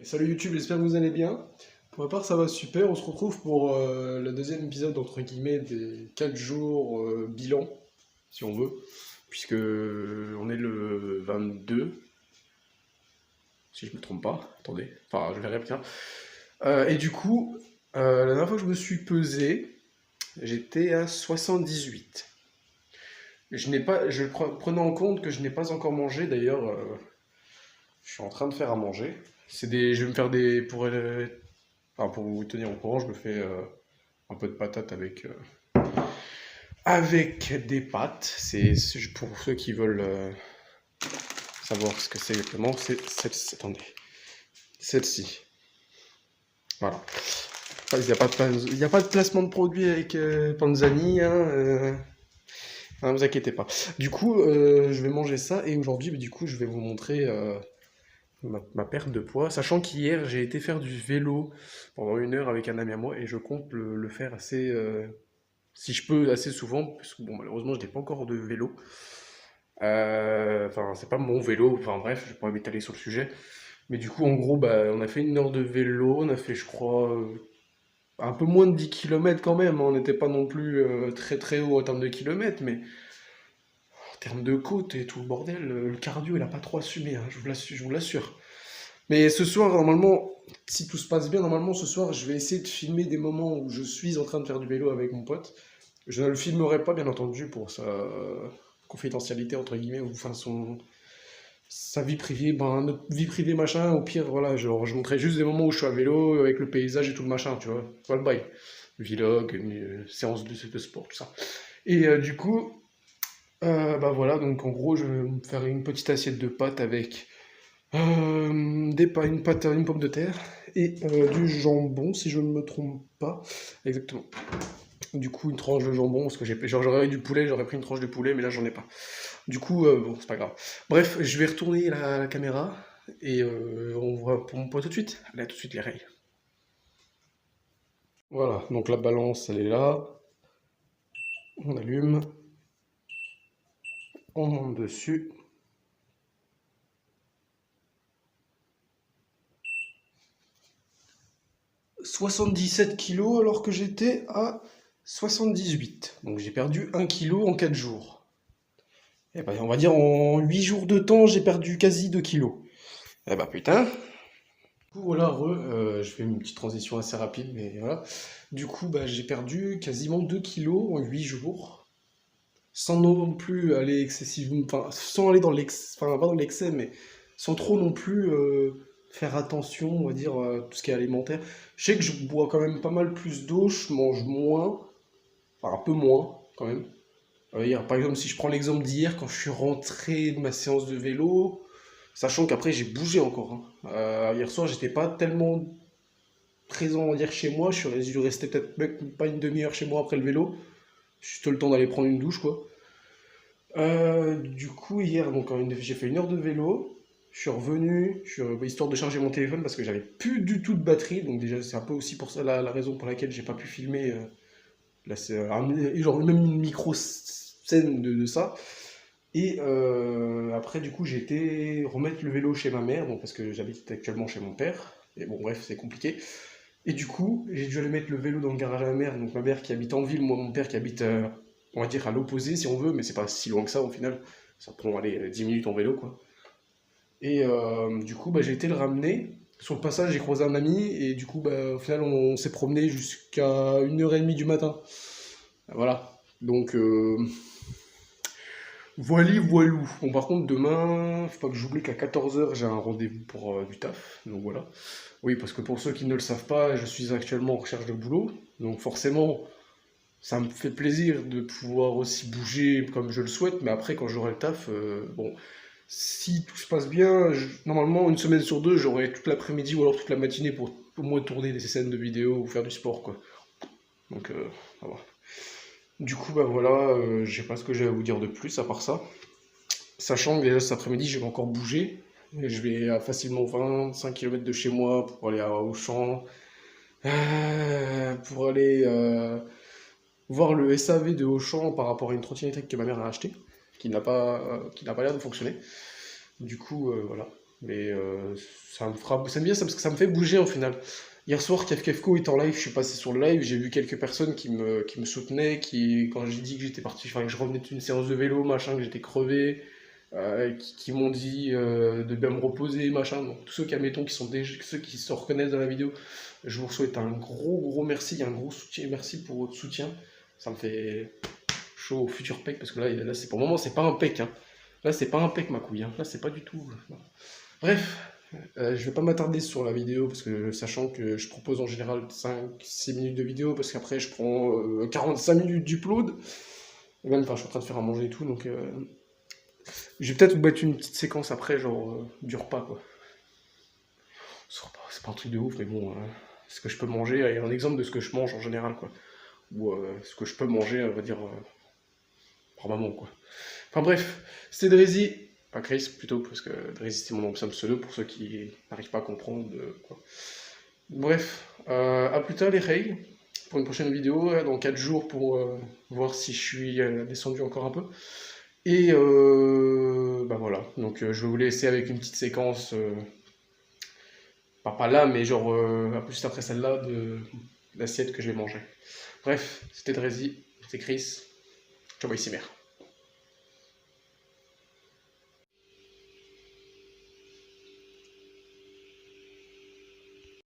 Salut YouTube, j'espère que vous allez bien. Pour ma part, ça va super. On se retrouve pour le deuxième épisode, entre guillemets, des 4 jours bilan, si on veut, puisque on est le 22, si je me trompe pas. Attendez, enfin, je verrai bien. Et du coup, la dernière fois que je me suis pesé, j'étais à 78. Prenant en compte que je n'ai pas encore mangé, d'ailleurs, je suis en train de faire à manger. Je vais me faire des, enfin, pour vous tenir au courant, je me fais un peu de patates avec des pâtes. C'est pour ceux qui veulent savoir ce que c'est exactement. Attendez, celle-ci. Voilà. Enfin, il n'y a pas de placement de produit avec Panzani, hein, ne vous inquiétez pas. Du coup, je vais manger ça et aujourd'hui, du coup, je vais vous montrer ma perte de poids. Sachant qu'hier, j'ai été faire du vélo pendant 1 heure avec un ami à moi et je compte le faire assez, si je peux, assez souvent, parce que bon, malheureusement, je n'ai pas encore de vélo. Enfin, c'est pas mon vélo, enfin bref, je vais pas m'étaler sur le sujet. Mais du coup, en gros, bah, on a fait 1 heure de vélo, on a fait, je crois, un peu moins de 10 kilomètres quand même, hein. On n'était pas non plus très très haut en termes de kilomètres, mais en termes de côte et tout le bordel, le cardio, il a pas trop assumé, hein, je vous l'assure. Mais ce soir, normalement, si tout se passe bien, normalement, ce soir, je vais essayer de filmer des moments où je suis en train de faire du vélo avec mon pote. Je ne le filmerai pas, bien entendu, pour sa confidentialité, entre guillemets, ou enfin sa vie privée, ben, notre vie privée, machin. Au pire, voilà, je montrerai juste des moments où je suis à vélo, avec le paysage et tout le machin, tu vois. Voilà le bail. Vlog, séance de sport, tout ça. Et du coup, bah voilà, donc en gros, je vais me faire une petite assiette de pâtes avec une pâte, une pomme de terre et du jambon, si je ne me trompe pas. Exactement. Du coup, une tranche de jambon, parce que j'aurais eu du poulet, j'aurais pris une tranche de poulet, mais là, j'en ai pas. Du coup, bon, c'est pas grave. Bref, je vais retourner la caméra et on voit pour mon poids tout de suite. Allez, à tout de suite, les rails. Voilà, donc la balance, elle est là. On allume. On monte dessus. 77 kilos alors que j'étais à 78. Donc j'ai perdu 1 kilo en 4 jours. Et ben, on va dire en 8 jours de temps, j'ai perdu quasi 2 kilos. Eh ben putain. Du coup, voilà, je fais une petite transition assez rapide, mais voilà. Du coup, bah, j'ai perdu quasiment 2 kilos en 8 jours. Sans non plus aller excessivement. Enfin, sans aller dans l'excès. Enfin, pas dans l'excès, mais sans trop non plus faire attention, on va dire, à tout ce qui est alimentaire. Je sais que je bois quand même pas mal plus d'eau, je mange moins. Enfin, un peu moins, quand même. Par exemple, si je prends l'exemple d'hier, quand je suis rentré de ma séance de vélo, sachant qu'après j'ai bougé encore, hein. Hier soir, j'étais pas tellement présent, on va dire, chez moi. Je suis resté peut-être même pas une demi-heure chez moi après le vélo. Juste le temps d'aller prendre une douche, quoi. Du coup, hier, donc, j'ai fait 1 heure de vélo. Je suis revenu, histoire de charger mon téléphone parce que j'avais plus du tout de batterie. Donc, déjà, c'est un peu aussi pour ça la raison pour laquelle j'ai pas pu filmer. Là, c'est genre même une micro-scène de ça. Et après, du coup, j'ai été remettre le vélo chez ma mère, donc parce que j'habite actuellement chez mon père. Et bon, bref, c'est compliqué. Et du coup, j'ai dû aller mettre le vélo dans le garage à ma mère. Donc ma mère qui habite en ville, moi mon père qui habite, on va dire, à l'opposé si on veut, mais c'est pas si loin que ça au final. Ça prend, allez, 10 minutes en vélo, quoi. Et du coup, bah, j'ai été le ramener. Sur le passage, j'ai croisé un ami, et du coup, bah, au final, on s'est promené jusqu'à 1h30 du matin. Voilà. Donc, voilou. Bon, par contre, demain, faut pas que j'oublie qu'à 14h, j'ai un rendez-vous pour du taf. Donc voilà. Oui, parce que pour ceux qui ne le savent pas, je suis actuellement en recherche de boulot. Donc forcément, ça me fait plaisir de pouvoir aussi bouger comme je le souhaite. Mais après, quand j'aurai le taf, bon, si tout se passe bien, normalement, 1 semaine sur 2, j'aurai toute l'après-midi ou alors toute la matinée pour au moins tourner des scènes de vidéo ou faire du sport, quoi. Donc, ça va. Du coup, bah voilà, je sais pas ce que j'ai à vous dire de plus à part ça. Sachant que déjà cet après-midi, je vais encore bouger. Et je vais à facilement 25 km de chez moi pour aller à Auchan, pour aller voir le SAV de Auchan par rapport à une trottinette que ma mère a achetée, qui n'a pas l'air de fonctionner. Du coup, voilà. Mais ça me fera... C'est bien ça parce que ça me fait bouger au final. Hier soir, Kefkefko est en live, je suis passé sur le live, j'ai vu quelques personnes qui me soutenaient, quand j'ai dit que j'étais parti, enfin que je revenais d'une séance de vélo, machin, que j'étais crevé, qui m'ont dit de bien me reposer, machin. Donc tous ceux qui, admettons, ceux qui se reconnaissent dans la vidéo, je vous souhaite un gros merci, un gros soutien, merci pour votre soutien. Ça me fait chaud au futur pec, parce que là c'est pour le moment, c'est pas un pec, hein. Là, c'est pas un pec, ma couille, hein. Là, c'est pas du tout. Non. Bref, je vais pas m'attarder sur la vidéo, parce que sachant que je propose en général 5-6 minutes de vidéo, parce qu'après je prends 45 minutes d'upload. Et même, enfin, je suis en train de faire à manger et tout, donc je vais peut-être vous mettre une petite séquence après, genre du repas, quoi. C'est pas un truc de ouf, mais bon, ce que je peux manger, et un exemple de ce que je mange en général, quoi. Ou ce que je peux manger, on va dire, par maman, quoi. Enfin bref, c'était Drézy, pas Chris plutôt, parce que Drézy c'est mon nom pseudo pour ceux qui n'arrivent pas à comprendre quoi. Bref, à plus tard les Rey, pour une prochaine vidéo, dans 4 jours pour voir si je suis descendu encore un peu. Et bah voilà, donc je vais vous laisser avec une petite séquence, pas là, mais genre un peu juste après celle-là, de l'assiette que je vais manger. Bref, c'était Drézy, c'était Chris, ciao bye, c'est mère.